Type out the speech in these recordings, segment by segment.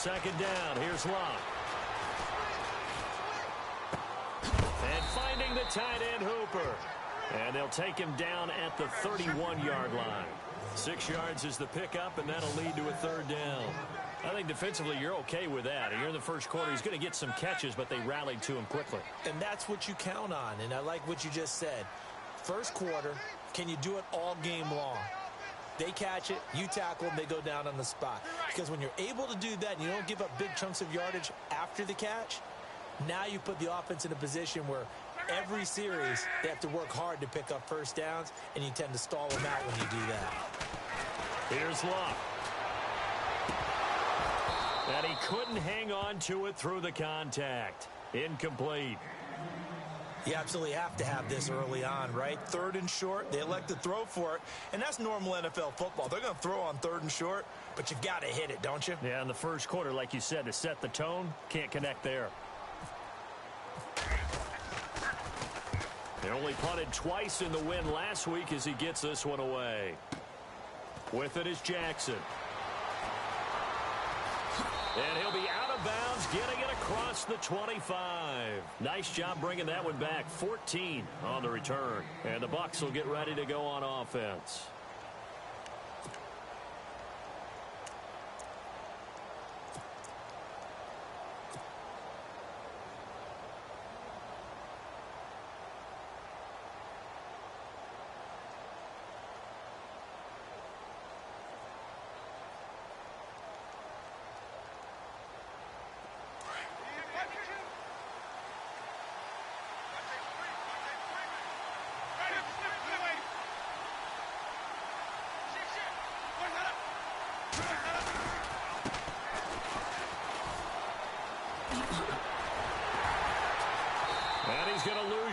second down. Here's Locke. And finding the tight end, Hooper. And they'll take him down at the 31-yard line. 6 yards is the pickup, and that'll lead to a third down. I think defensively you're okay with that. Here in the first quarter, he's going to get some catches, but they rallied to him quickly. And that's what you count on, and I like what you just said. First quarter, can you do it all game long? They catch it, you tackle them, they go down on the spot. Because when you're able to do that and you don't give up big chunks of yardage after the catch, now you put the offense in a position where every series they have to work hard to pick up first downs, and you tend to stall them out when you do that. Here's Locke. And he couldn't hang on to it through the contact. Incomplete. You absolutely have to have this early on, right? 3rd and short, they elect to throw for it, and that's normal NFL football. They're going to throw on 3rd and short, but you've got to hit it, don't you? Yeah, in the first quarter, like you said, to set the tone, can't connect there. They only punted twice in the win last week as he gets this one away. With it is Jackson. And he'll be out of bounds, getting it across the 25. Nice job bringing that one back. 14 on the return. And the Bucs will get ready to go on offense.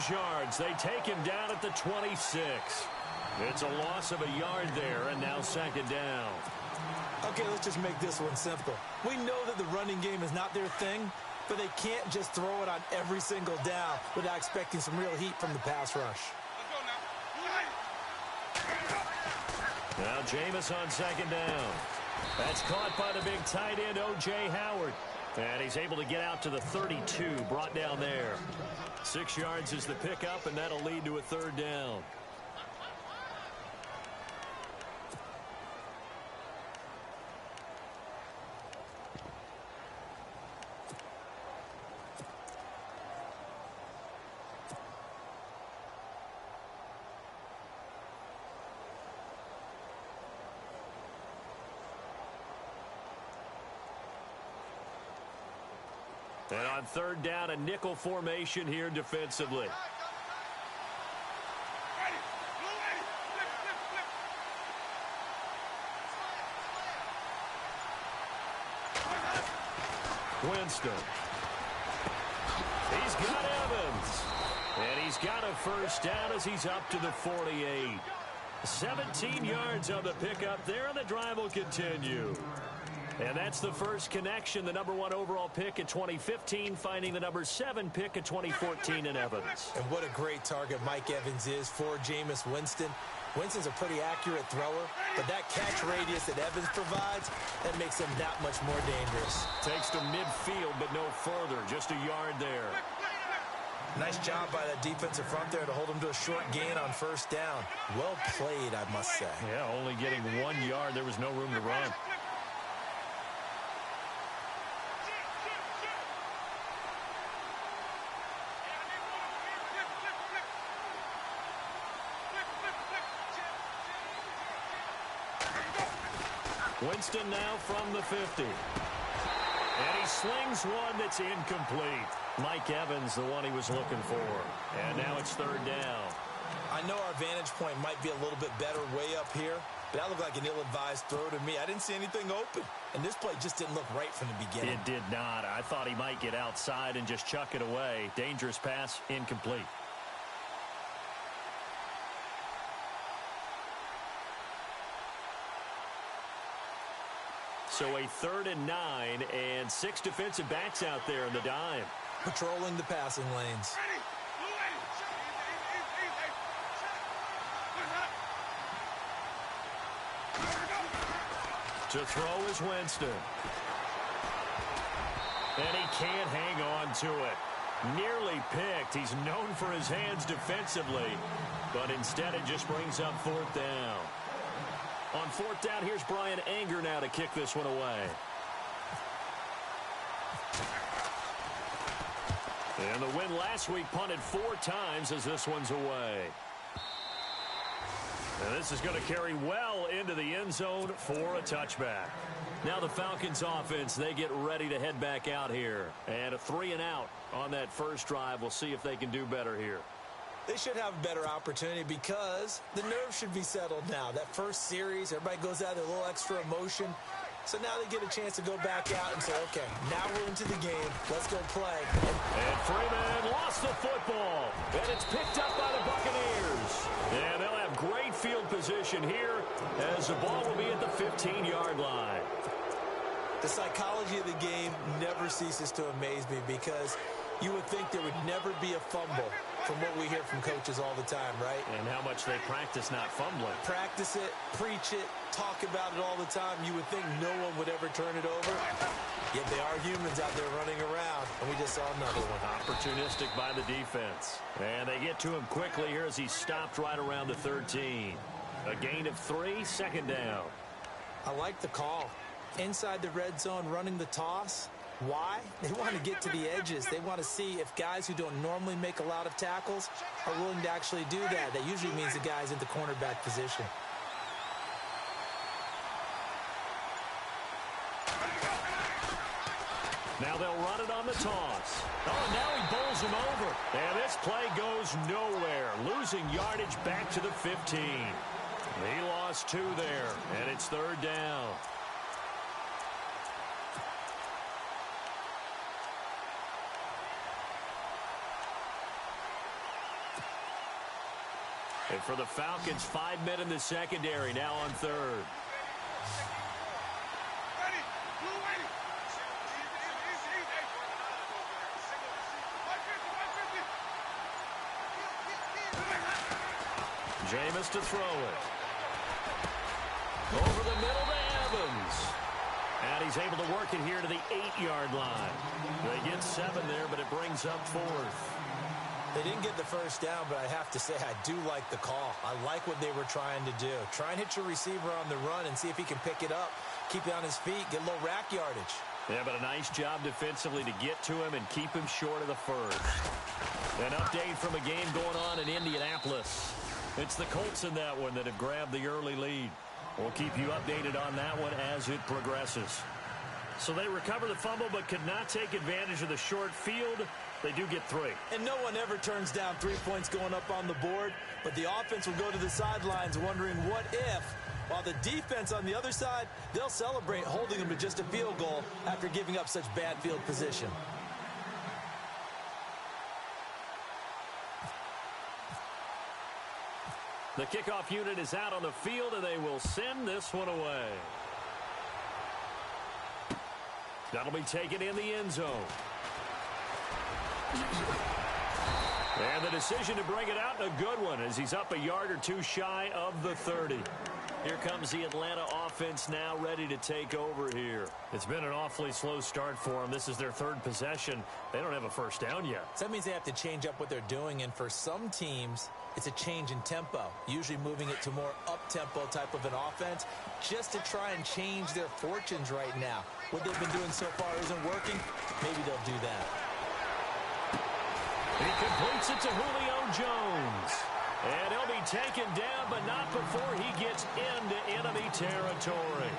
Yards. They take him down at the 26. It's a loss of a yard there, and now second down. Okay, let's just make this one simple. We know that the running game is not their thing, but they can't just throw it on every single down without expecting some real heat from the pass rush. Now Jameis on second down. That's caught by the big tight end, O.J. Howard. And he's able to get out to the 32, brought down there. 6 yards is the pickup, and that'll lead to a third down. And on third down, a nickel formation here defensively. Winston. He's got Evans. And he's got a first down as he's up to the 48. 17 yards on the pickup there, and the drive will continue. And that's the first connection, the #1 overall pick in 2015, finding the #7 pick in 2014 in Evans. And what a great target Mike Evans is for Jameis Winston. Winston's a pretty accurate thrower, but that catch radius that Evans provides, that makes him that much more dangerous. Takes to midfield, but no further, just a yard there. Nice job by that defensive front there to hold him to a short gain on first down. Well played, I must say. Yeah, only getting 1 yard. There was no room to run. Winston now from the 50. And he slings one that's incomplete. Mike Evans, the one he was looking for. And now it's third down. I know our vantage point might be a little bit better way up here, but that looked like an ill-advised throw to me. I didn't see anything open. And this play just didn't look right from the beginning. It did not. I thought he might get outside and just chuck it away. Dangerous pass, incomplete. So a 3rd and 9, and 6 defensive backs out there in the dime. Patrolling the passing lanes. To throw is Winston. And he can't hang on to it. Nearly picked. He's known for his hands defensively, but instead it just brings up fourth down. On fourth down, here's Brian Anger now to kick this one away. And the win last week punted 4 times as this one's away. And this is going to carry well into the end zone for a touchback. Now the Falcons offense, they get ready to head back out here. And a 3-and-out on that first drive. We'll see if they can do better here. They should have a better opportunity because the nerves should be settled now. That first series, everybody goes out with a little extra emotion. So now they get a chance to go back out and say, okay, now we're into the game. Let's go play. And Freeman lost the football. And it's picked up by the Buccaneers. And they'll have great field position here as the ball will be at the 15-yard line. The psychology of the game never ceases to amaze me because you would think there would never be a fumble from what we hear from coaches all the time, right? And how much they practice not fumbling. Practice it, preach it, talk about it all the time. You would think no one would ever turn it over. Yet they are humans out there running around, and we just saw another one. Opportunistic by the defense. And they get to him quickly here as he stopped right around the 13. A gain of 3, second down. I like the call. Inside the red zone, running the toss. Why? They want to get to the edges. They want to see if guys who don't normally make a lot of tackles are willing to actually do that. That usually means the guy's in the cornerback position. Now they'll run it on the toss. Oh, now he bowls him over. And this play goes nowhere. Losing yardage back to the 15. He lost 2 there, and it's third down. And for the Falcons, 5 men in the secondary, now on third. Jameis to throw it. Over the middle to Evans. And he's able to work it here to the 8-yard line. They get 7 there, but it brings up fourth. They didn't get the first down, but I have to say I do like the call. I like what they were trying to do. Try and hit your receiver on the run and see if he can pick it up, keep it on his feet, get a little rack yardage. Yeah, but a nice job defensively to get to him and keep him short of the first. An update from a game going on in Indianapolis. It's the Colts in that one that have grabbed the early lead. We'll keep you updated on that one as it progresses. So they recover the fumble but could not take advantage of the short field. They do get 3. And no one ever turns down 3 points going up on the board, but the offense will go to the sidelines wondering what if, while the defense on the other side, they'll celebrate holding them to just a field goal after giving up such bad field position. The kickoff unit is out on the field, and they will send this one away. That'll be taken in the end zone. And the decision to bring it out, a good one, as he's up a yard or 2 shy of the 30. Here comes the Atlanta offense now ready to take over here. It's been an awfully slow start for them. This is their 3rd possession. They don't have a first down yet. So that means they have to change up what they're doing, and for some teams, it's a change in tempo, usually moving it to more up-tempo type of an offense just to try and change their fortunes right now. What they've been doing so far isn't working. Maybe they'll do that. He completes it to Julio Jones. And he'll be taken down, but not before he gets into enemy territory.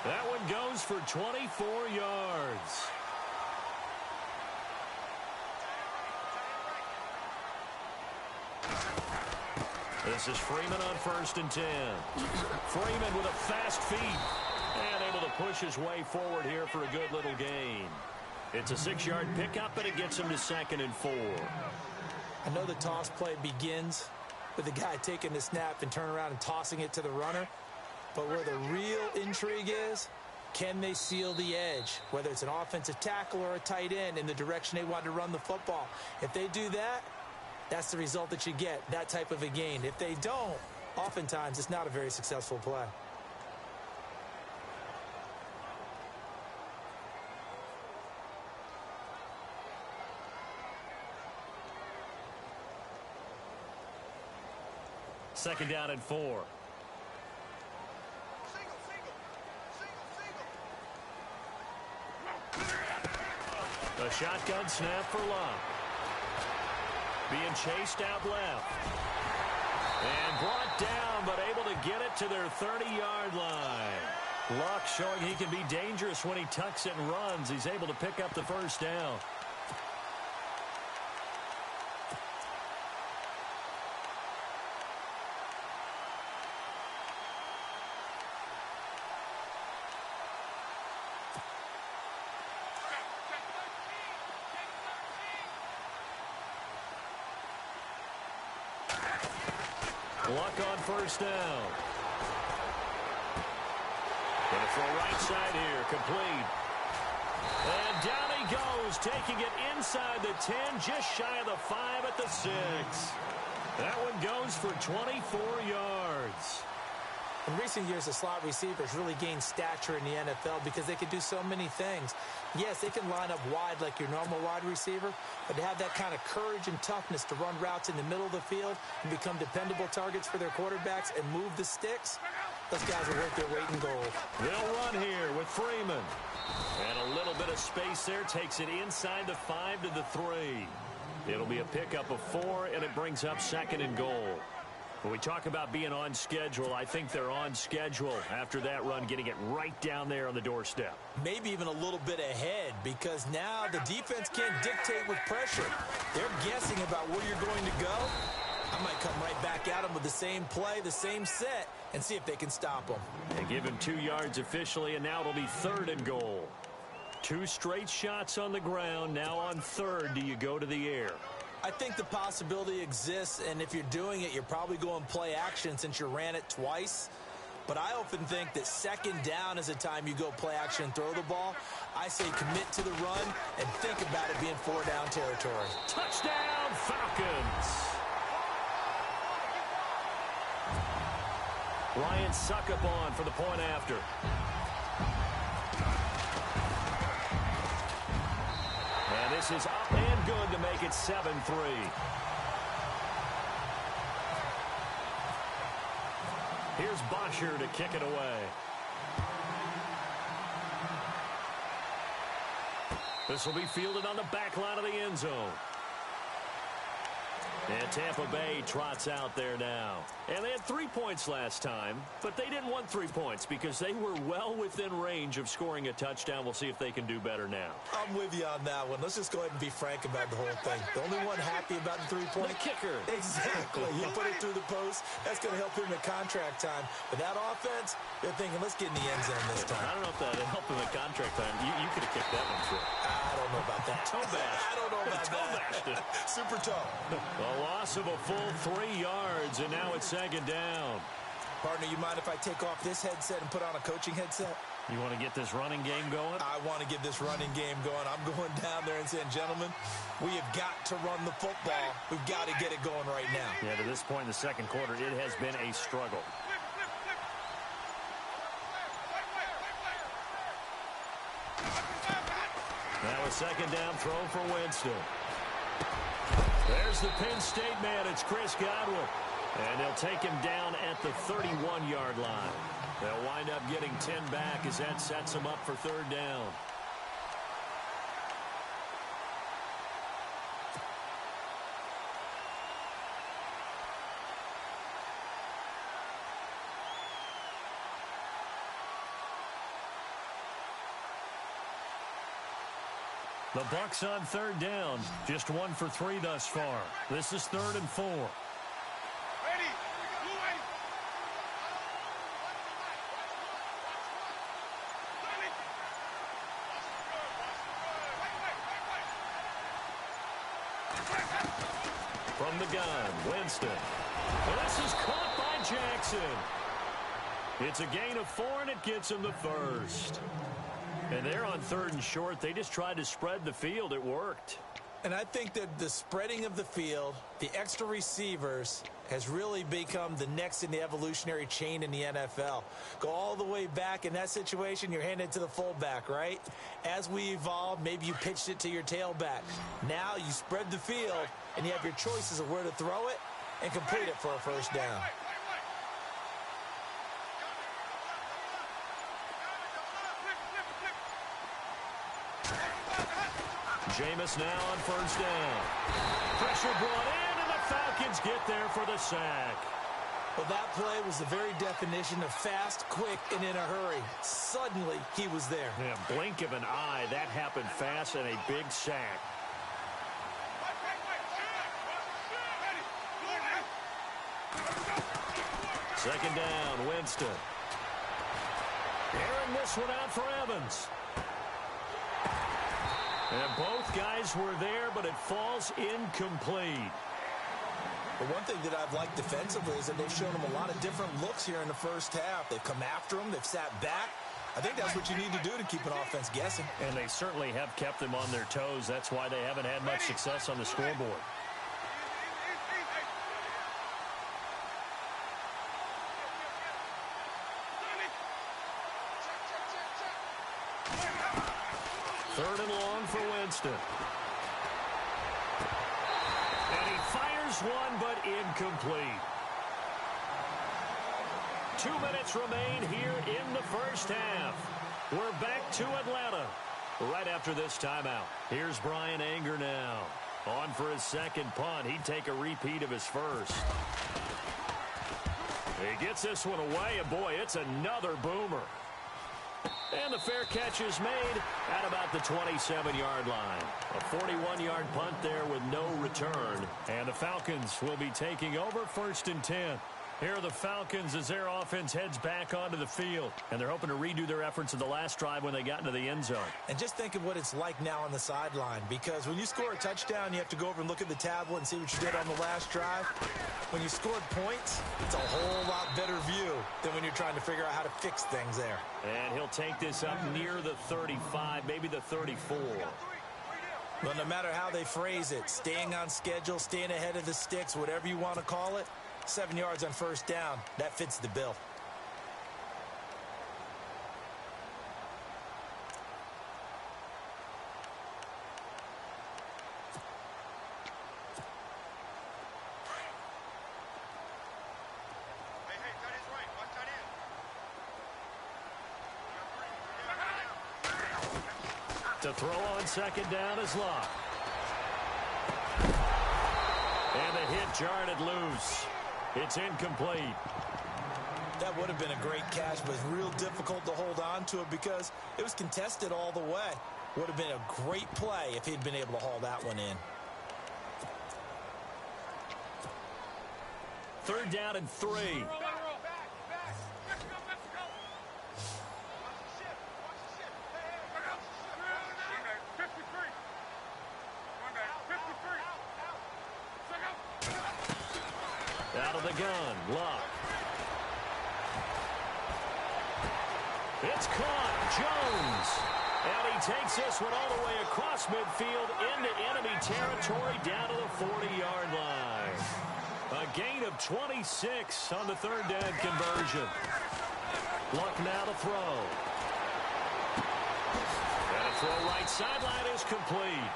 That one goes for 24 yards. This is Freeman on 1st and 10. Freeman with a fast feet and able to push his way forward here for a good little gain. It's a 6-yard pickup, but it gets him to 2nd and 4. I know the toss play begins with the guy taking the snap and turning around and tossing it to the runner. But where the real intrigue is, can they seal the edge? Whether it's an offensive tackle or a tight end in the direction they want to run the football. If they do that, that's the result that you get, that type of a gain. If they don't, oftentimes it's not a very successful play. Second down and 4. A shotgun snap for Luck. Being chased out left. And brought down, but able to get it to their 30-yard line. Luck showing he can be dangerous when he tucks it and runs. He's able to pick up the first down. Luck on first down. Gonna throw right side here, complete. And down he goes, taking it inside the 10, just shy of the 5 at the 6. That one goes for 24 yards. In recent years, the slot receivers really gained stature in the NFL because they can do so many things. Yes, they can line up wide like your normal wide receiver, but to have that kind of courage and toughness to run routes in the middle of the field and become dependable targets for their quarterbacks and move the sticks, those guys are worth their weight in gold. They'll run here with Freeman. And a little bit of space there takes it inside the 5 to the 3. It'll be a pickup of 4, and it brings up second and goal. When we talk about being on schedule, I think they're on schedule after that run, getting it right down there on the doorstep. Maybe even a little bit ahead, because now the defense can't dictate with pressure. They're guessing about where you're going to go. I might come right back at them with the same play, the same set, and see if they can stop them. They give him 2 yards officially, and now it'll be third and goal. 2 straight shots on the ground. Now on third, do you go to the air? I think the possibility exists, and if you're doing it, you're probably going play action since you ran it twice. But I often think that second down is a time you go play action and throw the ball. I say commit to the run and think about it being 4-down territory. Touchdown, Falcons! Ryan Succop for the point after. And this is up and good to make it 7-3. Here's Bosher to kick it away. This will be fielded on the back line of the end zone. And Tampa Bay trots out there now. And they had 3 points last time, but they didn't want 3 points because they were well within range of scoring a touchdown. We'll see if they can do better now. I'm with you on that one. Let's just go ahead and be frank about the whole thing. The only one happy about the 3-point? The kicker. Exactly. He put it through the post. That's going to help him at contract time. But that offense, they're thinking, let's get in the end zone this time. I don't know if that helped him at contract time. You could have kicked that one through. I don't know about that. Toe bash. I don't know about that. Super toe. A loss of a full 3 yards, and now it's second down. Partner, you mind if I take off this headset and put on a coaching headset? You want to get this running game going? I want to get this running game going. I'm going down there and saying, gentlemen, we have got to run the football. We've got to get it going right now. Yeah, to this point in the second quarter, it has been a struggle. Now a second down throw for Winston. There's the Penn State man. It's Chris Godwin. And they'll take him down at the 31-yard line. They'll wind up getting 10 back as that sets them up for third down. The Bucs on third down. Just 1 for 3 thus far. This is 3rd and 4. From the gun, Winston. Well, this is caught by Jackson. It's a gain of 4, and it gets him the first. And they're on 3rd and short. They just tried to spread the field. It worked. And I think that the spreading of the field, the extra receivers, has really become the next in the evolutionary chain in the NFL. Go all the way back in that situation, you're handed to the fullback, right? As we evolved, maybe you pitched it to your tailback. Now you spread the field, and you have your choices of where to throw it. and complete it for a first down. Jameis now on first down. Pressure brought in, and the Falcons get there for the sack. Well, that play was the very definition of fast, quick, and in a hurry. Suddenly, he was there. Yeah, blink of an eye, that happened fast, and a big sack. Second down, Winston. Airing this one out for Evans. And both guys were there, but it falls incomplete. The one thing that I've liked defensively is that they've shown them a lot of different looks here in the first half. They've come after them. They've sat back. I think that's what you need to do to keep an offense guessing. And they certainly have kept them on their toes. That's why they haven't had much success on the scoreboard. Third and long for Winston. And he fires one, but incomplete. 2 minutes remain here in the first half. We're back to Atlanta right after this timeout. Here's Brian Anger now. On for his second punt. He'd take a repeat of his first. He gets this one away, and boy, it's another boomer. And the fair catch is made at about the 27-yard line. A 41-yard punt there with no return. And the Falcons will be taking over first and 10. Here are the Falcons as their offense heads back onto the field. And they're hoping to redo their efforts of the last drive when they got into the end zone. And just think of what it's like now on the sideline. Because when you score a touchdown, you have to go over and look at the tablet and see what you did on the last drive. When you scored points, it's a whole lot better view than when you're trying to figure out how to fix things there. And he'll take this up near the 35, maybe the 34. Well, no matter how they phrase it, staying on schedule, staying ahead of the sticks, whatever you want to call it, 7 yards on first down, that fits the bill. To throw on second down is Locke. And the hit jarred it loose. It's incomplete. That would have been a great catch, but it's real difficult to hold on to it because it was contested all the way. Would have been a great play if he'd been able to haul that one in. Third down and 3. Out of the gun, Locke. It's caught, Jones. And he takes this one all the way across midfield into enemy territory down to the 40-yard line. A gain of 26 on the third down conversion. Luck now to throw. And a throw right sideline is complete.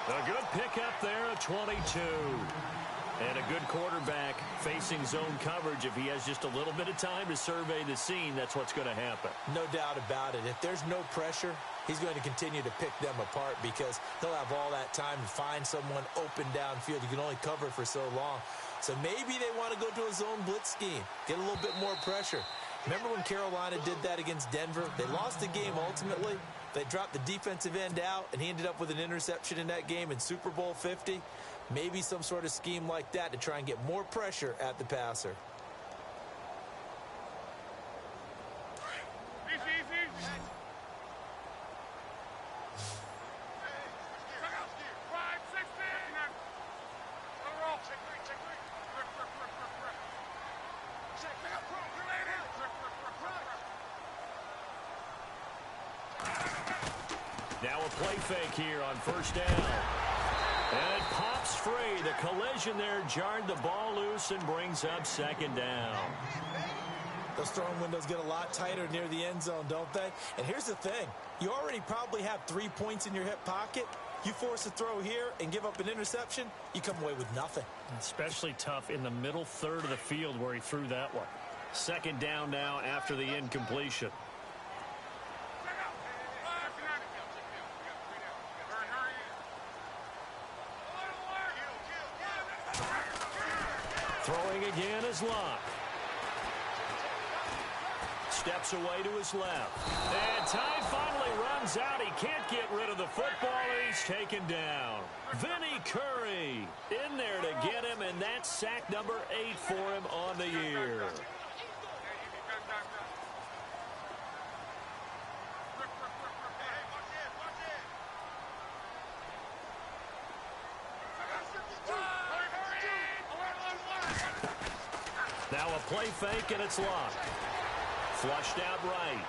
A good pickup there at 22. And a good quarterback facing zone coverage. If he has just a little bit of time to survey the scene, that's what's going to happen. No doubt about it. If there's no pressure, he's going to continue to pick them apart because he'll have all that time to find someone open downfield. You can only cover for so long. So maybe they want to go to a zone blitz scheme, get a little bit more pressure. Remember when Carolina did that against Denver? They lost the game ultimately. They dropped the defensive end out, and he ended up with an interception in that game in Super Bowl 50. Maybe some sort of scheme like that to try and get more pressure at the passer. Now a play fake here on first down. And it pops free. The collision there jarred the ball loose and brings up second down. Those throwing windows get a lot tighter near the end zone, don't they? And here's the thing. You already probably have 3 points in your hip pocket. You force a throw here and give up an interception, you come away with nothing. Especially tough in the middle third of the field where he threw that one. Second down now after the incompletion. Throwing again is Locke. Steps away to his left. And time finally runs out. He can't get rid of the football, and he's taken down. Vinny Curry in there to get him, and that's sack number 8 for him on the year. Now a play fake, and it's Locke. Flushed out right.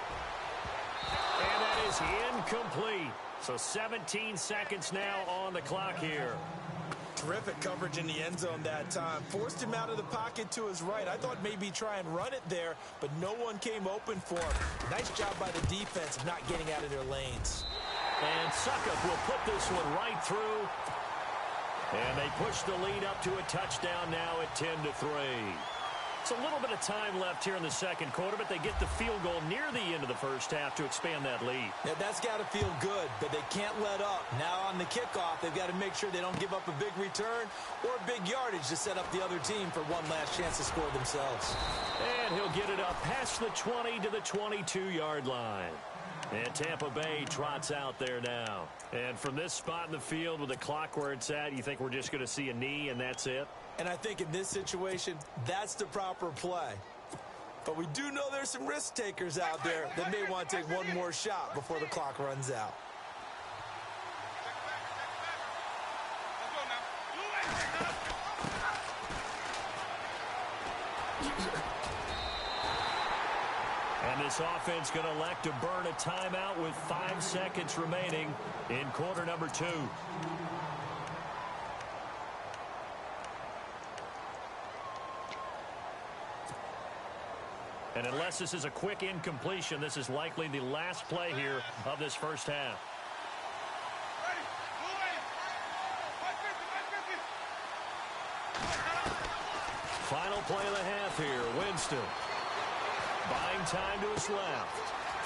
And that is incomplete. So 17 seconds now on the clock here. Terrific coverage in the end zone that time. Forced him out of the pocket to his right. I thought maybe try and run it there, but no one came open for him. Nice job by the defense of not getting out of their lanes. And Suckup will put this one right through. And they push the lead up to a touchdown now at 10-3. It's a little bit of time left here in the second quarter, but they get the field goal near the end of the first half to expand that lead. Yeah, that's got to feel good, but they can't let up. Now on the kickoff, they've got to make sure they don't give up a big return or big yardage to set up the other team for one last chance to score themselves. And he'll get it up past the 20 to the 22-yard line. And Tampa Bay trots out there now. And from this spot in the field with the clock where it's at, you think we're just going to see a knee and that's it? And I think in this situation, that's the proper play. But we do know there's some risk takers out there that may want to take one more shot before the clock runs out. And this offense going to elect to burn a timeout with 5 seconds remaining in quarter number 2. And unless this is a quick incompletion, this is likely the last play here of this first half. Final play of the half here. Winston buying time to his left.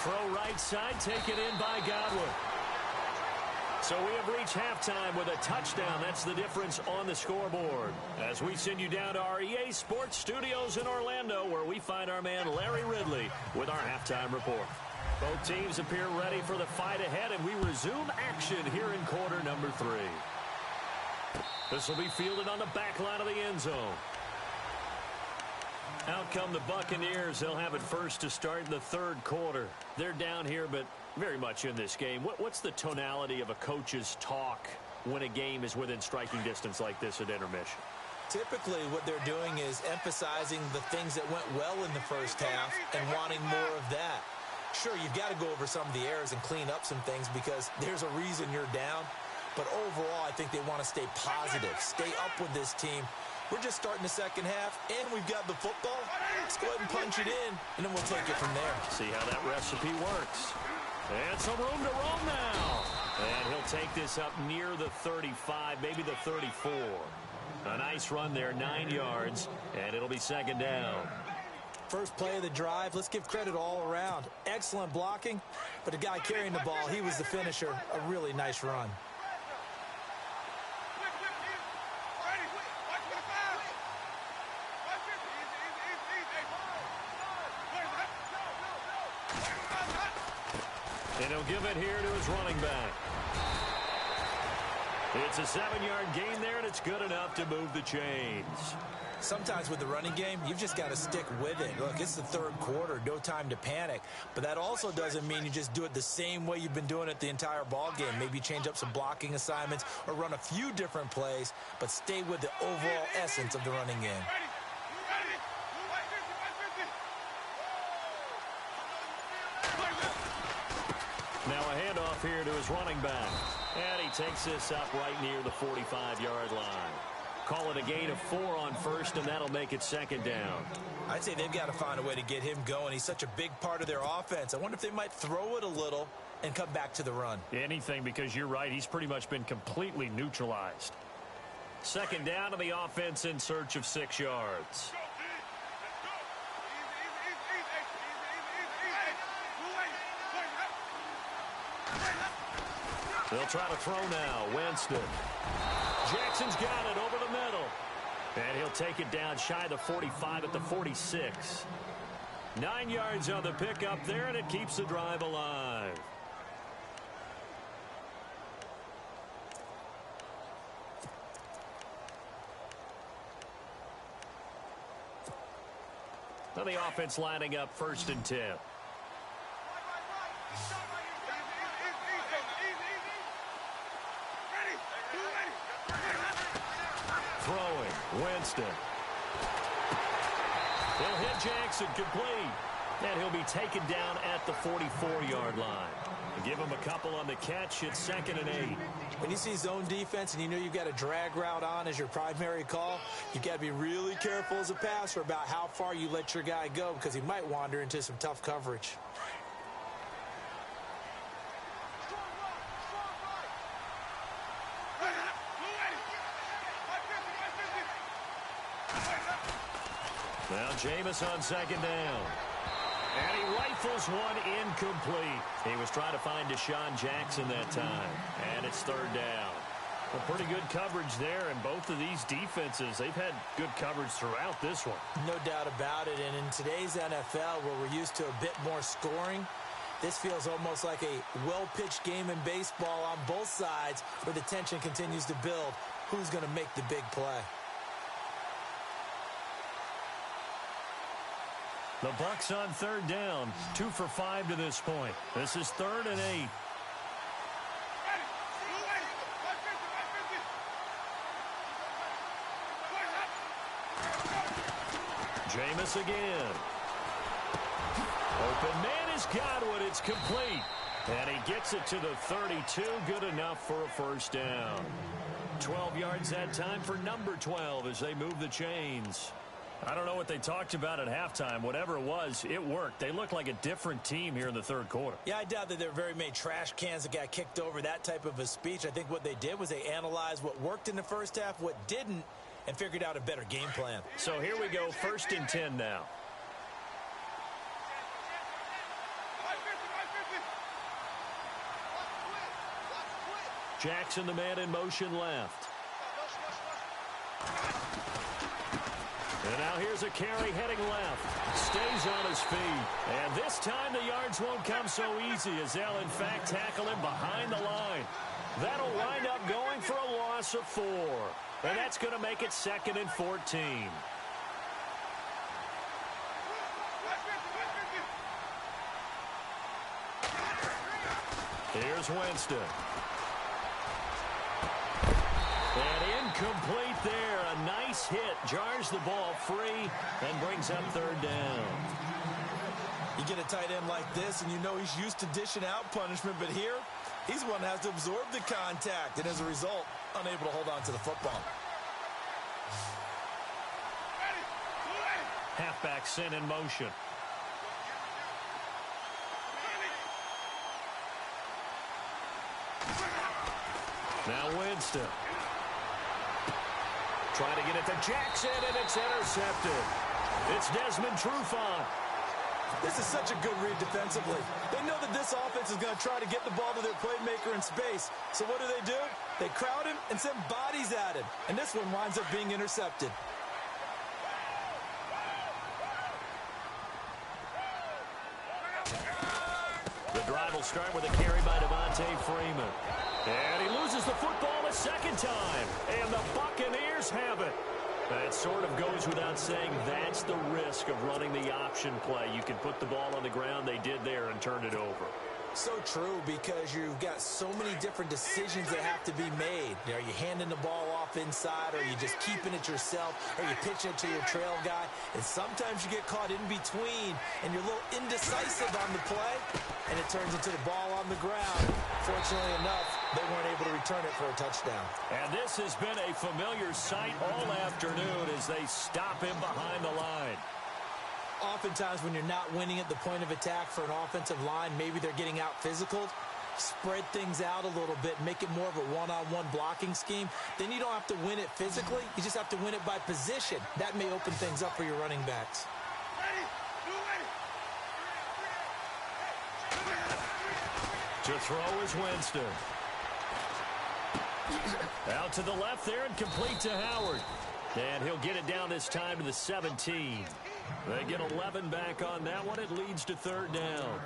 Throw right side, taken in by Godwin. So we have reached halftime with a touchdown. That's the difference on the scoreboard. As we send you down to our EA Sports Studios in Orlando, where we find our man Larry Ridley with our halftime report. Both teams appear ready for the fight ahead, and we resume action here in quarter number 3. This will be fielded on the back line of the end zone. Out come the Buccaneers. They'll have it first to start in the third quarter. They're down here, but very much in this game. What's the tonality of a coach's talk when a game is within striking distance like this at intermission? Typically, what they're doing is emphasizing the things that went well in the first half and wanting more of that. Sure, you've got to go over some of the errors and clean up some things because there's a reason you're down. But overall, I think they want to stay positive, stay up with this team. We're just starting the second half, and we've got the football. Let's go ahead and punch it in, and then we'll take it from there. See how that recipe works. And some room to roam now. And he'll take this up near the 35, maybe the 34. A nice run there, 9 yards, and it'll be second down. First play of the drive, let's give credit all around. Excellent blocking, but the guy carrying the ball, he was the finisher. A really nice run. And he'll give it here to his running back. It's a 7-yard gain there, and it's good enough to move the chains. Sometimes with the running game, you've just got to stick with it. Look, it's the third quarter, no time to panic. But that also doesn't mean you just do it the same way you've been doing it the entire ball game. Maybe change up some blocking assignments or run a few different plays, but stay with the overall essence of the running game. Now a handoff here to his running back. And he takes this up right near the 45-yard line. Call it a gain of 4 on first, and that'll make it second down. I'd say they've got to find a way to get him going. He's such a big part of their offense. I wonder if they might throw it a little and come back to the run. Anything, because you're right. He's pretty much been completely neutralized. Second down, and the offense in search of 6 yards. They'll try to throw now. Winston. Jackson's got it over the middle. And he'll take it down shy of the 45 at the 46. 9 yards on the pickup there, and it keeps the drive alive. Now the offense lining up 1st and 10. Throwing, Winston. He'll hit Jackson complete. And he'll be taken down at the 44-yard line. Give him a couple on the catch. It's 2nd and 8. When you see zone defense and you know you've got a drag route on as your primary call, you've got to be really careful as a passer about how far you let your guy go, because he might wander into some tough coverage. Now Jameis on 2nd down. And he rifles one incomplete. He was trying to find Deshaun Jackson that time. And it's 3rd down. Well, pretty good coverage there. And both of these defenses, they've had good coverage throughout this one. No doubt about it. And in today's NFL, where we're used to a bit more scoring, this feels almost like a well-pitched game in baseball on both sides, where the tension continues to build. Who's going to make the big play? The Bucs on 3rd down. 2 for 5 to this point. This is 3rd and 8. Jameis again. Open man has got it. It's complete. And he gets it to the 32. Good enough for a 1st down. 12 yards that time for number 12 as they move the chains. I don't know what they talked about at halftime. Whatever it was, it worked. They look like a different team here in the 3rd quarter. Yeah, I doubt that there are very many trash cans that got kicked over, that type of a speech. I think what they did was they analyzed what worked in the first half, what didn't, and figured out a better game plan. So here we go, 1st and 10 now. Jackson, the man in motion left. And now here's a carry heading left. Stays on his feet. And this time the yards won't come so easy, as they'll in fact tackle him behind the line. That'll wind up going for a loss of 4. And that's going to make it 2nd and 14. Here's Winston. And incomplete there. A nice hit. Jars the ball free and brings up 3rd down. You get a tight end like this, and you know he's used to dishing out punishment, but here, he's the one that has to absorb the contact, and as a result, unable to hold on to the football. Halfback sent in motion. Now Winston. Trying to get it to Jackson, and it's intercepted. It's Desmond Trufant. This is such a good read defensively. They know that this offense is going to try to get the ball to their playmaker in space. So what do? They crowd him and send bodies at him. And this one winds up being intercepted. The drive will start with a carry by Devontae Freeman. And he loses the football a 2nd time. And the Buccaneers have it. It sort of goes without saying that's the risk of running the option play. You can put the ball on the ground. They did there and turned it over. So true, because you've got so many different decisions that have to be made. Are you handing the ball off inside, or are you just keeping it yourself, or are you pitching it to your trail guy? And sometimes you get caught in between, and you're a little indecisive on the play, and it turns into the ball on the ground. Fortunately enough, they weren't able to return it for a touchdown. And this has been a familiar sight all afternoon as they stop him behind the line. Oftentimes when you're not winning at the point of attack for an offensive line, maybe they're getting out physical. spread things out a little bit, make it more of a one-on-one blocking scheme, then you don't have to win it physically. You just have to win it by position. That may open things up for your running backs. To throw is Winston. Out to the left there and complete to Howard. And he'll get it down this time to the 17. They get 11 back on that one. It leads to third down.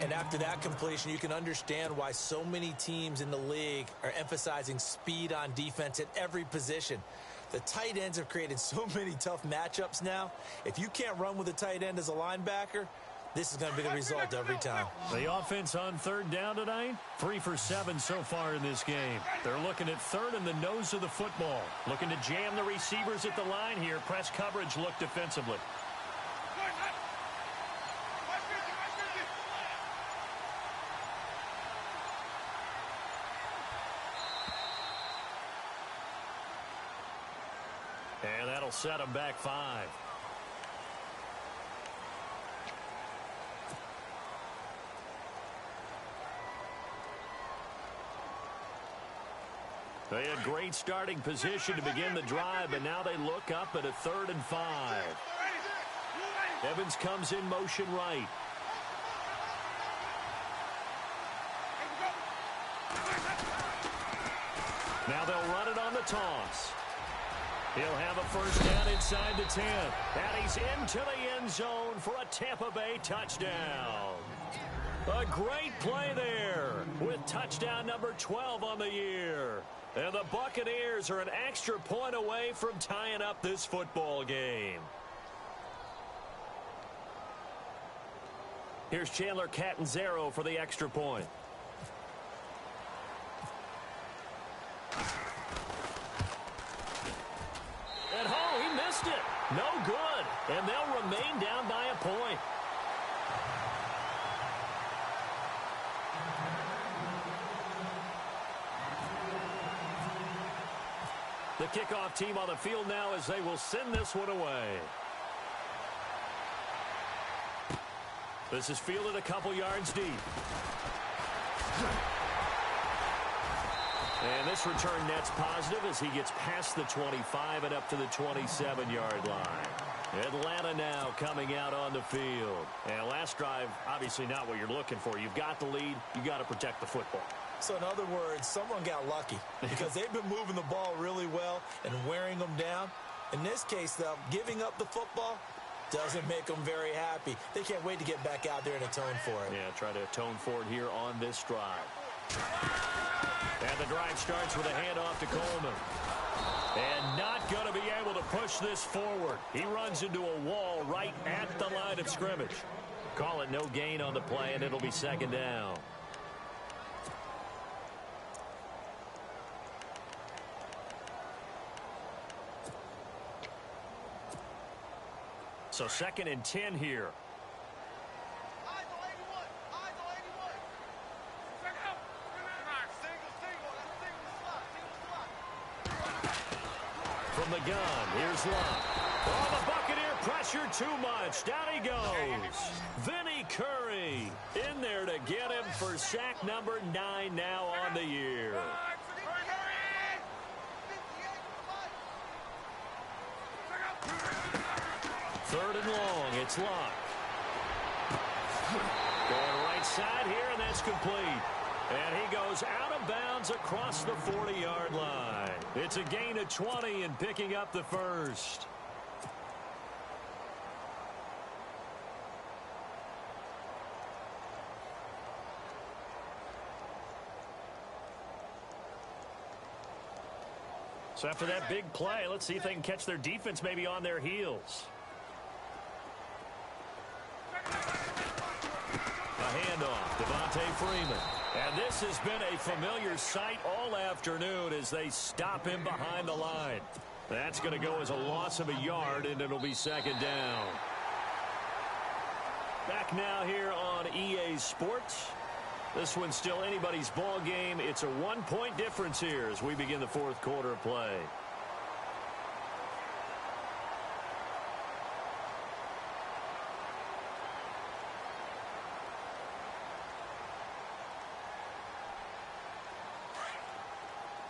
And after that completion, you can understand why so many teams in the league are emphasizing speed on defense at every position. The tight ends have created so many tough matchups now. If you can't run with a tight end as a linebacker, this is going to be the result every time. The offense on third down tonight, 3 for 7 so far in this game. They're looking at third in the nose of the football. Looking to jam the receivers at the line here. Press coverage look defensively. And that'll set them back 5. They had great starting position to begin the drive, and now they look up at a 3rd and 5. Evans comes in motion right. Now they'll run it on the toss. He'll have a first down inside the 10. And he's into the end zone for a Tampa Bay touchdown. A great play there with touchdown number 12 on the year. And the Buccaneers are an extra point away from tying up this football game. Here's Chandler Catanzaro for the extra point. And he missed it. No good. And they'll remain down by a point. The kickoff team on the field now as they will send this one away. This is fielded a couple yards deep. And this return net's positive as he gets past the 25 and up to the 27-yard line. Atlanta now coming out on the field. And last drive, obviously not what you're looking for. You've got the lead. You've got to protect the football. So in other words, someone got lucky because they've been moving the ball really well and wearing them down. In this case, though, giving up the football doesn't make them very happy. They can't wait to get back out there and atone for it. Yeah, try to atone for it here on this drive. And the drive starts with a handoff to Coleman. And not going to be able to push this forward. He runs into a wall right at the line of scrimmage. Call it no gain on the play, and it'll be second down. So 2nd and 10 here. From the gun, here's Love. Oh, the Buccaneer pressure too much. Down he goes. Vinny Curry in there to get him for sack number 9 now on the year. 3rd and long, it's Locke. Going right side here, and that's complete. And he goes out of bounds across the 40-yard line. It's a gain of 20 and picking up the first. So after that big play, let's see if they can catch their defense maybe on their heels. A handoff, Devontae Freeman. And this has been a familiar sight all afternoon as they stop him behind the line. That's going to go as a loss of a yard, and it'll be second down. Back now here on EA Sports. This one's still anybody's ball game. It's a 1-point difference here as we begin the 4th quarter of play.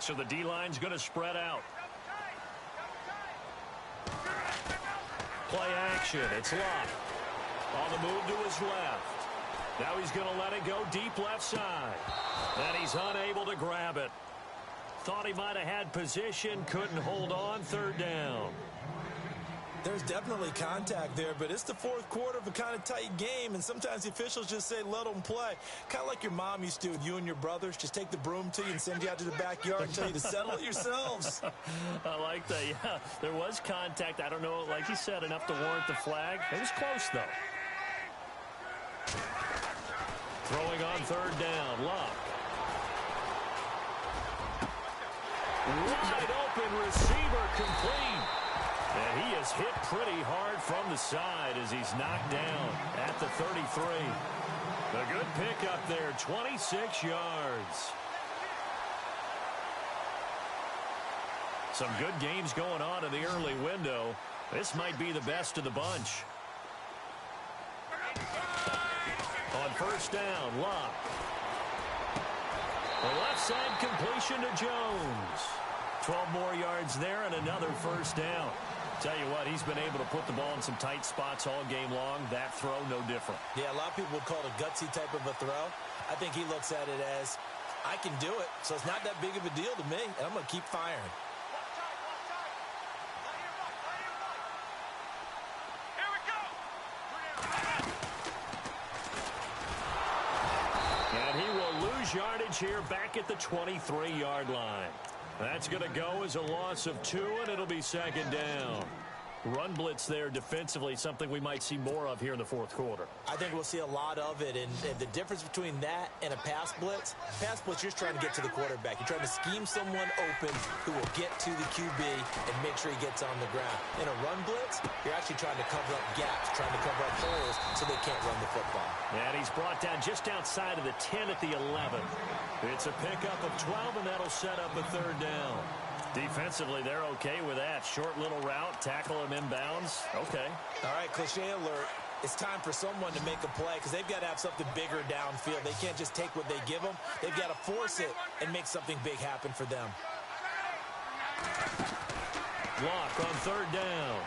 So the D-line's going to spread out. Play action. It's Locke. On the move to his left. Now he's going to let it go deep left side. And he's unable to grab it. Thought he might have had position. Couldn't hold on. Third down. There's definitely contact there, but it's the fourth quarter of a kind of tight game, and sometimes the officials just say, let them play. Kind of like your mom used to do with you and your brothers. Just take the broom to you and send you out to the backyard and tell you to settle it yourselves. I like that, yeah. There was contact. I don't know, like you said, enough to warrant the flag. It was close, though. Throwing on third down, Locke. Wide open receiver, complete. And he is hit pretty hard from the side as he's knocked down at the 33. A good pickup there, 26 yards. Some good games going on in the early window. This might be the best of the bunch. On first down, Locke. The left side completion to Jones. 12 more yards there and another first down. Tell you what, he's been able to put the ball in some tight spots all game long. That throw, no different. Yeah, a lot of people would call it a gutsy type of a throw. I think he looks at it as, I can do it, so it's not that big of a deal to me, and I'm going to keep firing. And he will lose yardage here back at the 23-yard line. That's going to go as a loss of 2, and it'll be second down. Run blitz there defensively, something we might see more of here in the fourth quarter. I think we'll see a lot of it, and the difference between that and a pass blitz, you're just trying to get to the quarterback. You're trying to scheme someone open who will get to the QB and make sure he gets on the ground. In a run blitz, you're actually trying to cover up gaps, trying to cover up holes so they can't run the football. And he's brought down just outside of the 10 at the 11. It's a pickup of 12, and that'll set up a third down. Defensively, they're okay with that. Short little route, tackle him inbounds. Okay. All right, cliche alert. It's time for someone to make a play because they've got to have something bigger downfield. They can't just take what they give them. They've got to force it and make something big happen for them. Locke on third down.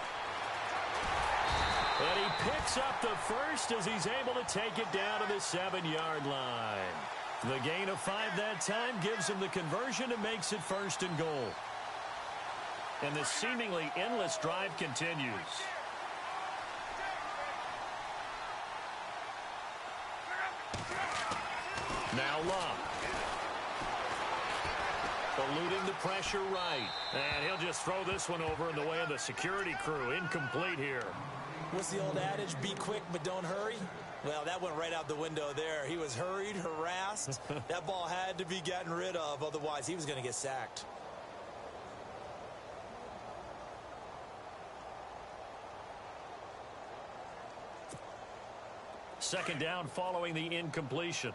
And he picks up the first as he's able to take it down to the 7-yard line. The gain of 5 that time gives him the conversion and makes it first and goal. And the seemingly endless drive continues. Now Locke. Eluding the pressure right. And he'll just throw this one over in the way of the security crew. Incomplete here. What's the old adage? Be quick, but don't hurry. Well, that went right out the window there. He was hurried, harassed. That ball had to be gotten rid of. Otherwise, he was going to get sacked. Second down following the incompletion.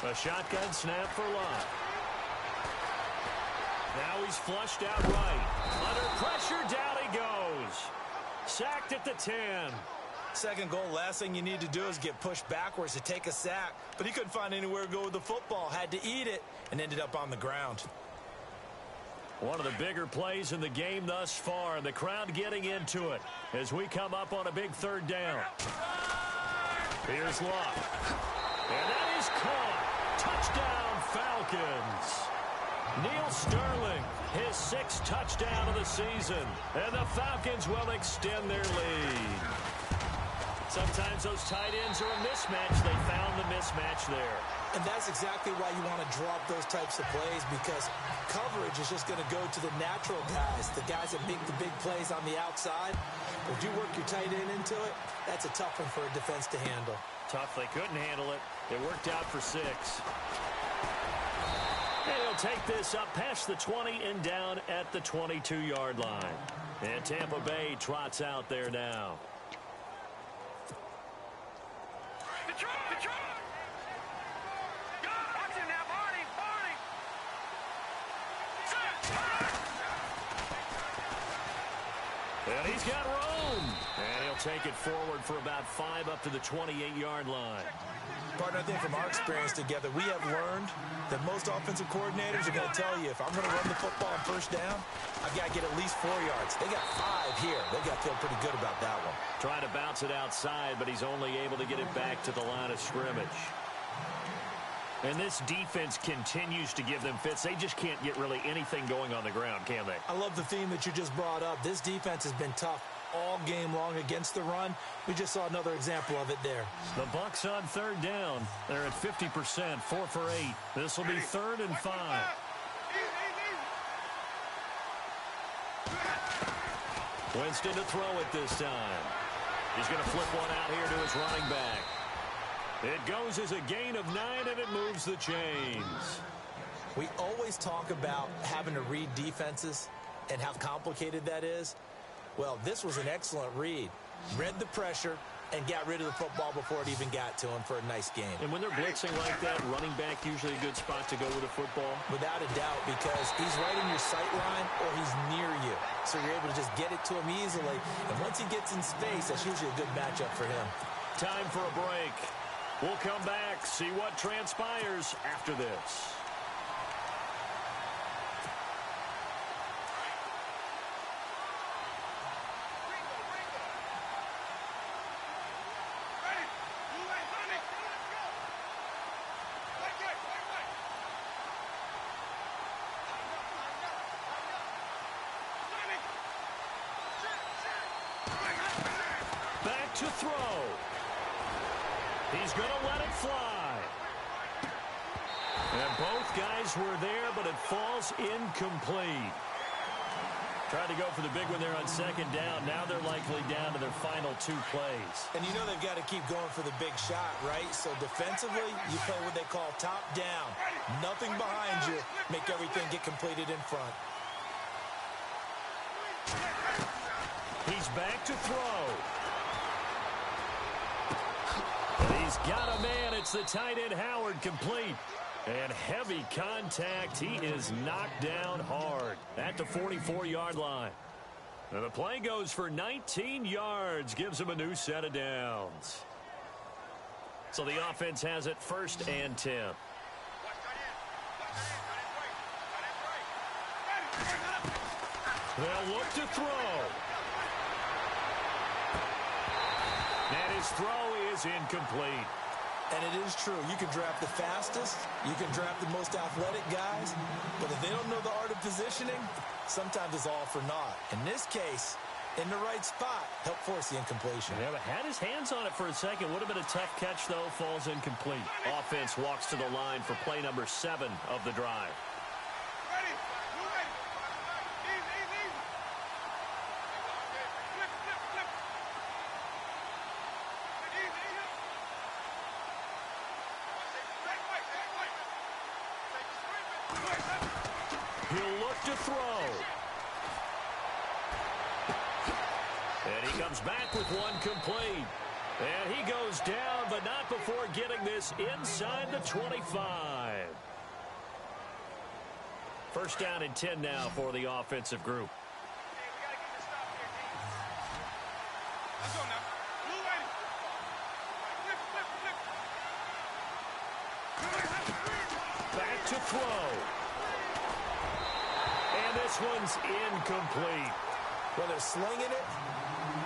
A shotgun snap for Locke. Now he's flushed out right. Under pressure, down he goes. Sacked at the 10. Second goal, last thing you need to do is get pushed backwards to take a sack. But he couldn't find anywhere to go with the football. Had to eat it and ended up on the ground. One of the bigger plays in the game thus far. The crowd getting into it as we come up on a big third down. Here's Locke. And that is caught. Touchdown, Falcons. Neil Sterling, his 6th touchdown of the season. And the Falcons will extend their lead. Sometimes those tight ends are a mismatch. They found the mismatch there. And that's exactly why you want to drop those types of plays, because coverage is just going to go to the natural guys, the guys that make the big plays on the outside. But if you work your tight end into it, that's a tough one for a defense to handle. Tough. They couldn't handle it. It worked out for 6. And he'll take this up past the 20 and down at the 22-yard line. And Tampa Bay trots out there now. And he's got room. And he'll take it forward for about 5 up to the 28-yard line. Partner, I think from our experience together, we have learned that most offensive coordinators are going to tell you, if I'm going to run the football on first down, I've got to get at least 4 yards. They got 5 here. They got to feel pretty good about that one. Trying to bounce it outside, but he's only able to get it back to the line of scrimmage. And this defense continues to give them fits. They just can't get really anything going on the ground, can they? I love the theme that you just brought up. This defense has been tough all game long against the run. We just saw another example of it there. The Bucs on third down. They're at 50%, 4 for 8. This will be 3rd and 5. Winston to throw it this time. He's going to flip one out here to his running back. It goes as a gain of 9, and it moves the chains. We always talk about having to read defenses and how complicated that is. Well, this was an excellent read. Read the pressure and got rid of the football before it even got to him for a nice game. And when they're blitzing like that, running back usually a good spot to go with a football? Without a doubt, because he's right in your sight line or he's near you. So you're able to just get it to him easily. And once he gets in space, that's usually a good matchup for him. Time for a break. We'll come back, see what transpires after this. Back to throw. He's going to let it fly. And both guys were there, but it falls incomplete. Tried to go for the big one there on 2nd down. Now they're likely down to their final 2 plays. And you know they've got to keep going for the big shot, right? So defensively, you play what they call top down. Nothing behind you. Make everything get completed in front. He's back to throw. He's got a man. It's the tight end, Howard, complete. And heavy contact. He is knocked down hard at the 44-yard line. And the play goes for 19 yards. Gives him a new set of downs. So the offense has it 1st and 10. They'll look to throw. And his throw is incomplete. And it is true. You can draft the fastest. You can draft the most athletic guys. But if they don't know the art of positioning, sometimes it's all for naught. In this case, in the right spot, help force the incompletion. Yeah, but had his hands on it for a second. Would have been a tough catch, though. Falls incomplete. Offense walks to the line for play number 7 of the drive. He'll look to throw. And he comes back with one complete. And he goes down, but not before getting this inside the 25. 1st down and 10 now for the offensive group. Back to throw. And this one's incomplete. Well, they're slinging it,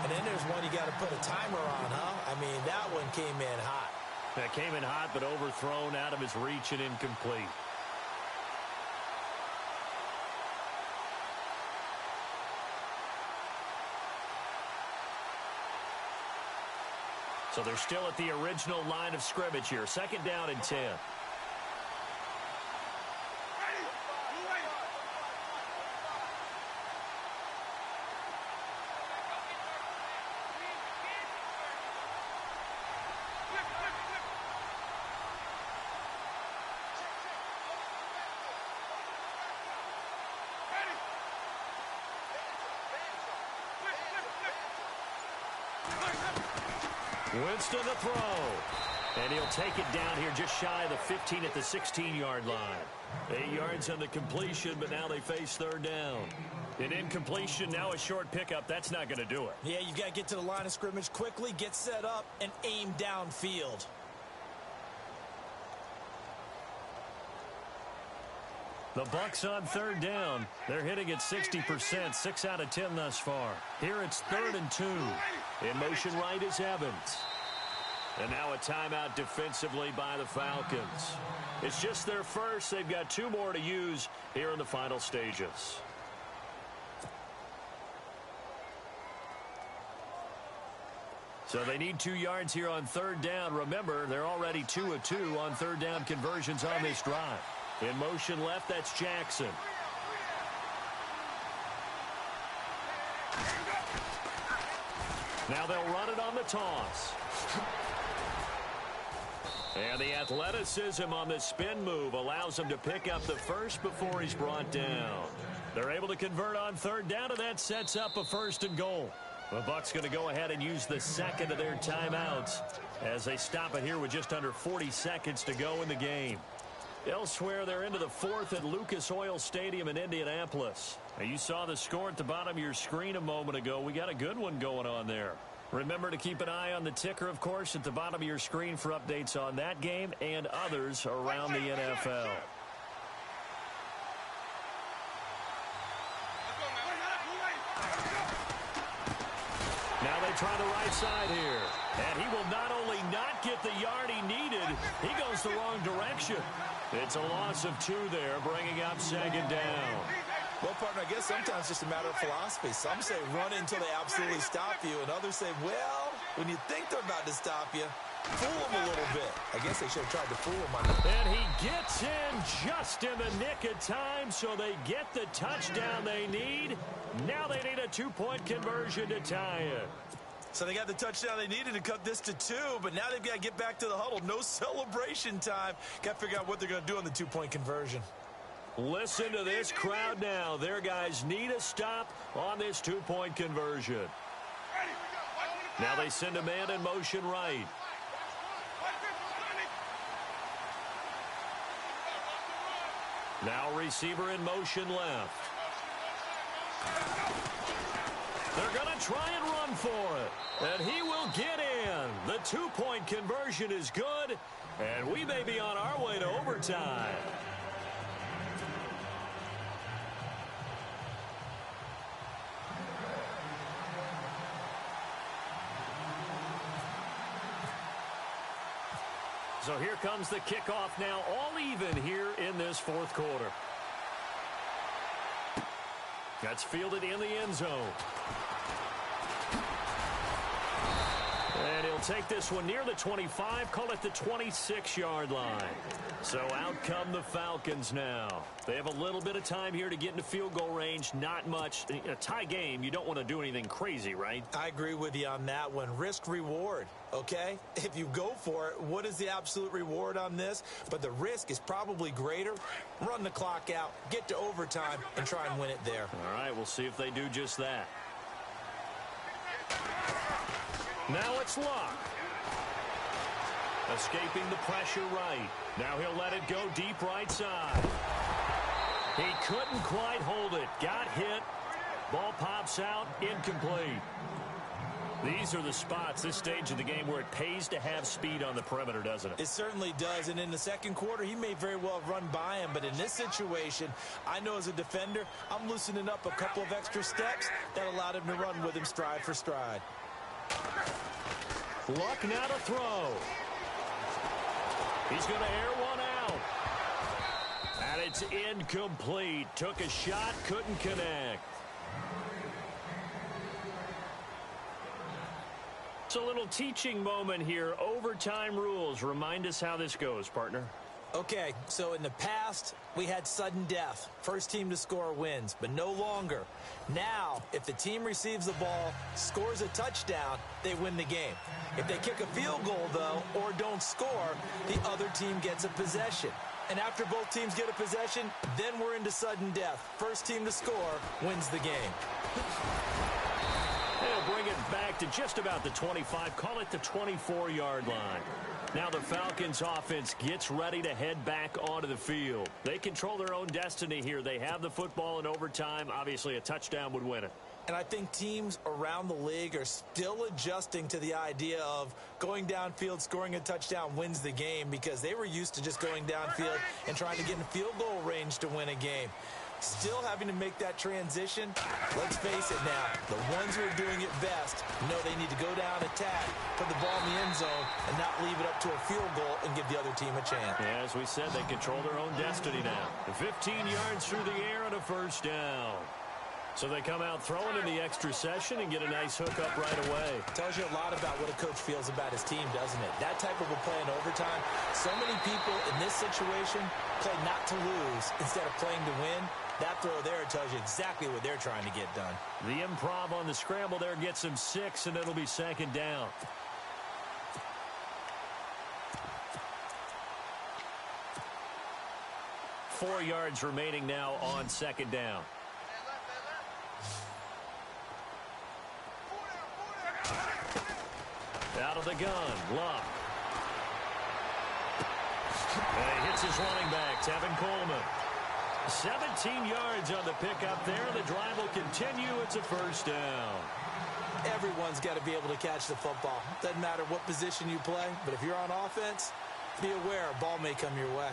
and then there's one you got to put a timer on, huh? I mean, that one came in hot. That came in hot, but overthrown out of his reach and incomplete. So they're still at the original line of scrimmage here. 2nd down and 10. Winston to throw. And he'll take it down here just shy of the 15 at the 16-yard line. 8 yards on the completion, but now they face 3rd down. An incompletion, now a short pickup. That's not going to do it. Yeah, you've got to get to the line of scrimmage quickly, get set up, and aim downfield. The Bucs on third down. They're hitting at 60%, 6 out of 10 thus far. Here it's 3rd and 2. In motion right is Evans. And now a timeout defensively by the Falcons. It's just their first. They've got 2 more to use here in the final stages. So they need 2 yards here on third down. Remember, they're already 2 of 2 on third down conversions on this drive. In motion left, that's Jackson. Now they'll run it on the toss. And the athleticism on the spin move allows him to pick up the first before he's brought down. They're able to convert on third down, and that sets up a 1st and goal. The Bucs going to go ahead and use the second of their timeouts as they stop it here with just under 40 seconds to go in the game. Elsewhere, they're into the 4th at Lucas Oil Stadium in Indianapolis. Now, you saw the score at the bottom of your screen a moment ago. We got a good one going on there. Remember to keep an eye on the ticker, of course, at the bottom of your screen for updates on that game and others around the NFL. Now they try the right side here. And he will not only not get the yard he needed, he goes the wrong direction. It's a loss of 2 there, bringing up 2nd down. Well, partner, I guess sometimes it's just a matter of philosophy. Some say run until they absolutely stop you, and others say, well, when you think they're about to stop you, fool them a little bit. I guess they should have tried to fool them on that. And he gets in just in the nick of time, so they get the touchdown they need. Now they need a 2-point conversion to tie it. So they got the touchdown they needed to cut this to 2, but now they've got to get back to the huddle. No celebration time. Got to figure out what they're going to do on the 2-point conversion. Listen to this crowd now. Their guys need a stop on this 2-point conversion. Now they send a man in motion right. Now receiver in motion left. They're going to try and run for it. And he will get in. The 2-point conversion is good. And we may be on our way to overtime. So here comes the kickoff now, all even here in this 4th quarter. That's fielded in the end zone. And he'll take this one near the 25, call it the 26-yard line. So out come the Falcons now. They have a little bit of time here to get into field goal range, not much. In a tie game, you don't want to do anything crazy, right? I agree with you on that one. Risk-reward, okay? If you go for it, what is the absolute reward on this? But the risk is probably greater. Run the clock out, get to overtime, and try and win it there. All right, we'll see if they do just that. Now it's Luck. Escaping the pressure right. Now he'll let it go deep right side. He couldn't quite hold it. Got hit. Ball pops out. Incomplete. These are the spots, this stage of the game, where it pays to have speed on the perimeter, doesn't it? It certainly does. And in the 2nd quarter, he may very well have run by him. But in this situation, I know as a defender, I'm loosening up a couple of extra steps that allowed him to run with him stride for stride. Luck now to throw. He's going to air one out. And it's incomplete. Took a shot, couldn't connect. It's a little teaching moment here. Overtime rules. Remind us how this goes, partner. Okay, so in the past, we had sudden death. First team to score wins, but no longer. Now, if the team receives the ball, scores a touchdown, they win the game. If they kick a field goal, though, or don't score, the other team gets a possession. And after both teams get a possession, then we're into sudden death. First team to score wins the game. They'll bring it back to just about the 25, call it the 24-yard line. Now the Falcons offense gets ready to head back onto the field. They control their own destiny here. They have the football in overtime. Obviously, a touchdown would win it. And I think teams around the league are still adjusting to the idea of going downfield, scoring a touchdown wins the game, because they were used to just going downfield and trying to get in field goal range to win a game. Still having to make that transition. Let's face it now, the ones who are doing it best know they need to go down, attack, put the ball in the end zone, and not leave it up to a field goal and give the other team a chance. Yeah, as we said, they control their own destiny now. 15 yards through the air and a first down. So they come out throwing in the extra session and get a nice hook up right away. Tells you a lot about what a coach feels about his team, doesn't it? That type of a play in overtime, so many people in this situation play not to lose instead of playing to win. That throw there tells you exactly what they're trying to get done. The improv on the scramble there gets him 6, and it'll be second down. Four yards remaining now on second down. Out of the gun, Luck. And he hits his running back, Tevin Coleman. 17 yards on the pickup there. The drive will continue. It's a first down. Everyone's got to be able to catch the football. Doesn't matter what position you play, but if you're on offense, be aware a ball may come your way.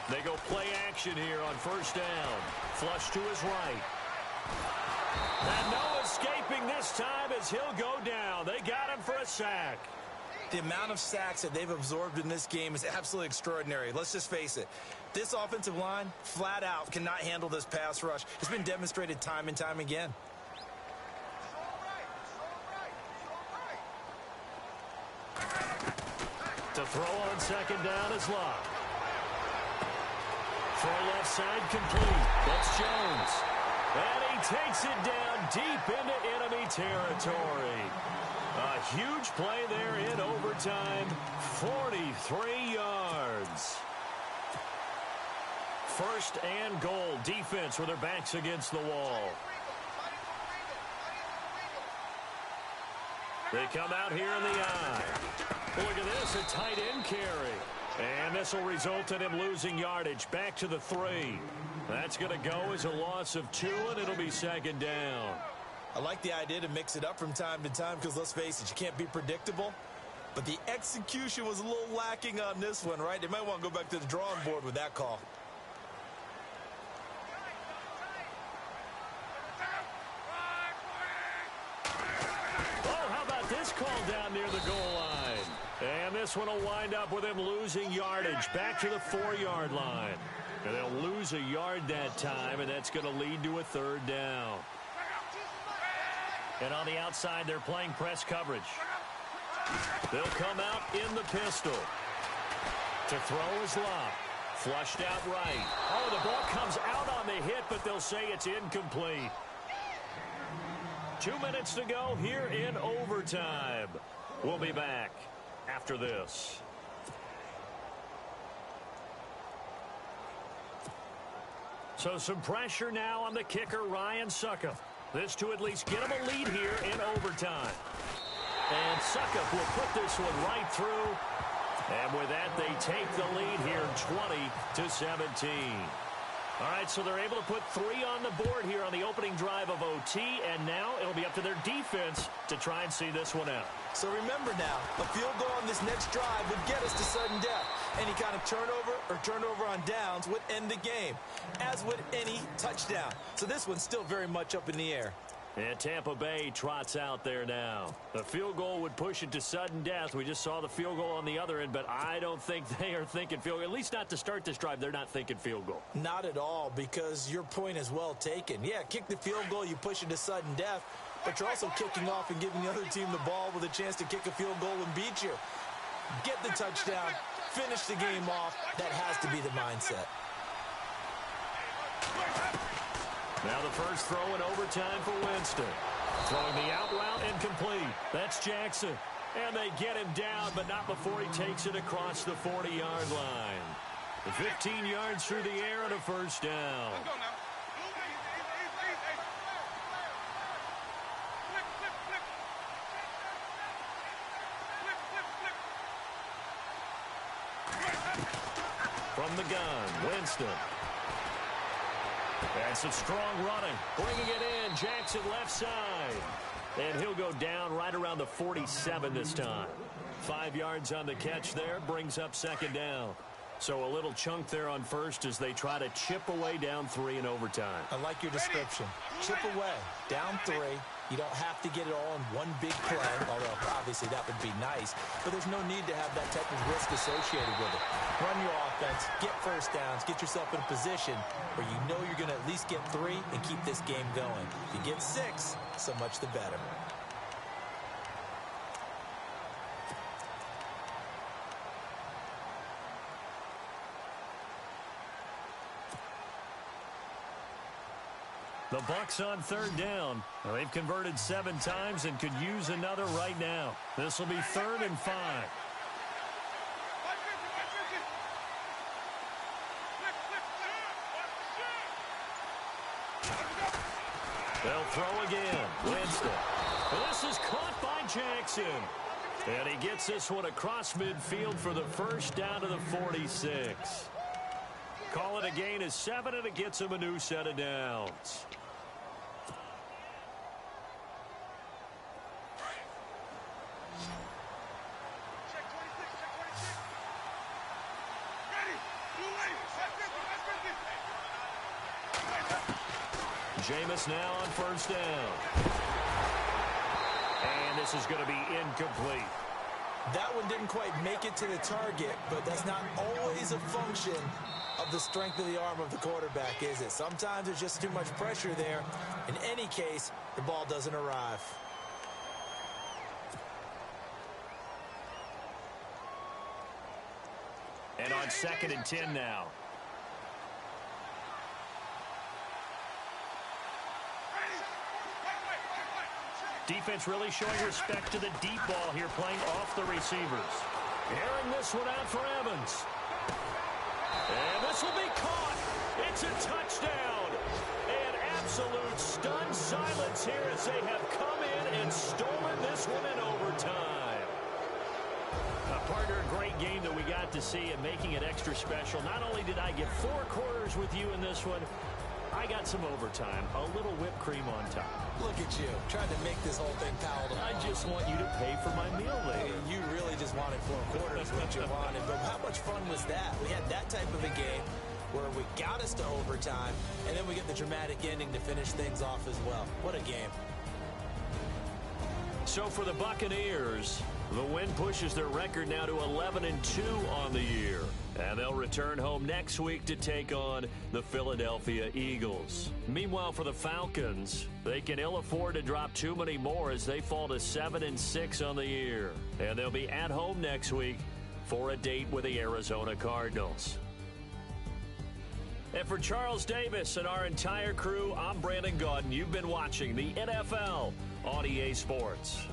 They go play action here on first down. Flush to his right. And no escaping this time as he'll go down. They got him for a sack. The amount of sacks that they've absorbed in this game is absolutely extraordinary. Let's just face it. This offensive line, flat out, cannot handle this pass rush. It's been demonstrated time and time again. To throw on second down is Luck. Throw left side complete. That's Jones. And he takes it down deep into enemy territory. A huge play there in overtime. 43 yards. First and goal. Defense with their backs against the wall. They come out here in the eye. Look at this, a tight end carry. And this will result in him losing yardage back to the 3. That's going to go as a loss of 2, and it'll be second down. I like the idea to mix it up from time to time because, let's face it, you can't be predictable. But the execution was a little lacking on this one, right? They might want to go back to the drawing board with that call. Oh, how about this call down near the goal line? And this one will wind up with him losing yardage back to the 4-yard line. And they'll lose a yard that time, and that's going to lead to a third down. And on the outside, they're playing press coverage. They'll come out in the pistol. To throw is Luck. Flushed out right. Oh, the ball comes out on the hit, but they'll say it's incomplete. 2 minutes to go here in overtime. We'll be back after this. So some pressure now on the kicker, Ryan Suckup. This to at least get him a lead here in overtime. And Suckup will put this one right through. And with that, they take the lead here 20-17. All right, so they're able to put 3 on the board here on the opening drive of OT, and now it'll be up to their defense to try and see this one out. So remember now, a field goal on this next drive would get us to sudden death. Any kind of turnover on downs would end the game, as would any touchdown. So this one's still very much up in the air. And Tampa Bay trots out there now. The field goal would push it to sudden death. We just saw the field goal on the other end, but I don't think they are thinking field goal. At least not to start this drive. They're not thinking field goal. Not at all, because your point is well taken. Yeah, kick the field goal, you push it to sudden death, but you're also kicking off and giving the other team the ball with a chance to kick a field goal and beat you. Get the touchdown, finish the game off. That has to be the mindset. Now the first throw in overtime for Winston. Throwing the out route incomplete. That's Jackson. And they get him down, but not before he takes it across the 40-yard line. 15 yards through the air and a first down. Let's go now. From the gun, Winston. That's a strong running. Bringing it in, Jackson left side. And he'll go down right around the 47 this time. 5 yards on the catch there, brings up second down. So a little chunk there on first as they try to chip away down 3 in overtime. I like your description. Chip away, down 3. You don't have to get it all in one big play, although obviously that would be nice. But there's no need to have that type of risk associated with it. Run your offense, get first downs, get yourself in a position where you know you're going to at least get 3 and keep this game going. If you get 6, so much the better. The Bucs on third down. Well, they've converted 7 times and could use another right now. This will be 3rd and 5. They'll throw again. Winston. This is caught by Jackson. And he gets this one across midfield for the first down to the 46. Call it a gain of 7, and it gets him a new set of downs. Jameis now on first down. And this is going to be incomplete. That one didn't quite make it to the target, but that's not always a function of the strength of the arm of the quarterback, is it? Sometimes there's just too much pressure there. In any case, the ball doesn't arrive. And on 2nd and 10 now. Defense really showing respect to the deep ball here, playing off the receivers. Airing this one out for Evans. And this will be caught. It's a touchdown. And absolute stunned silence here as they have come in and stolen this one in overtime. Partner, a great game that we got to see and making it extra special. Not only did I get 4 quarters with you in this one, I got some overtime, a little whipped cream on top. Look at you, trying to make this whole thing palatable. I just want you to pay for my meal later. You really just wanted 4 quarters, what you wanted. But how much fun was that? We had that type of a game where we got us to overtime, and then we get the dramatic ending to finish things off as well. What a game. So for the Buccaneers, the win pushes their record now to 11-2 on the year. And they'll return home next week to take on the Philadelphia Eagles. Meanwhile, for the Falcons, they can ill afford to drop too many more as they fall to 7-6 on the year. And they'll be at home next week for a date with the Arizona Cardinals. And for Charles Davis and our entire crew, I'm Brandon Gaudin. You've been watching the NFL on EA Sports.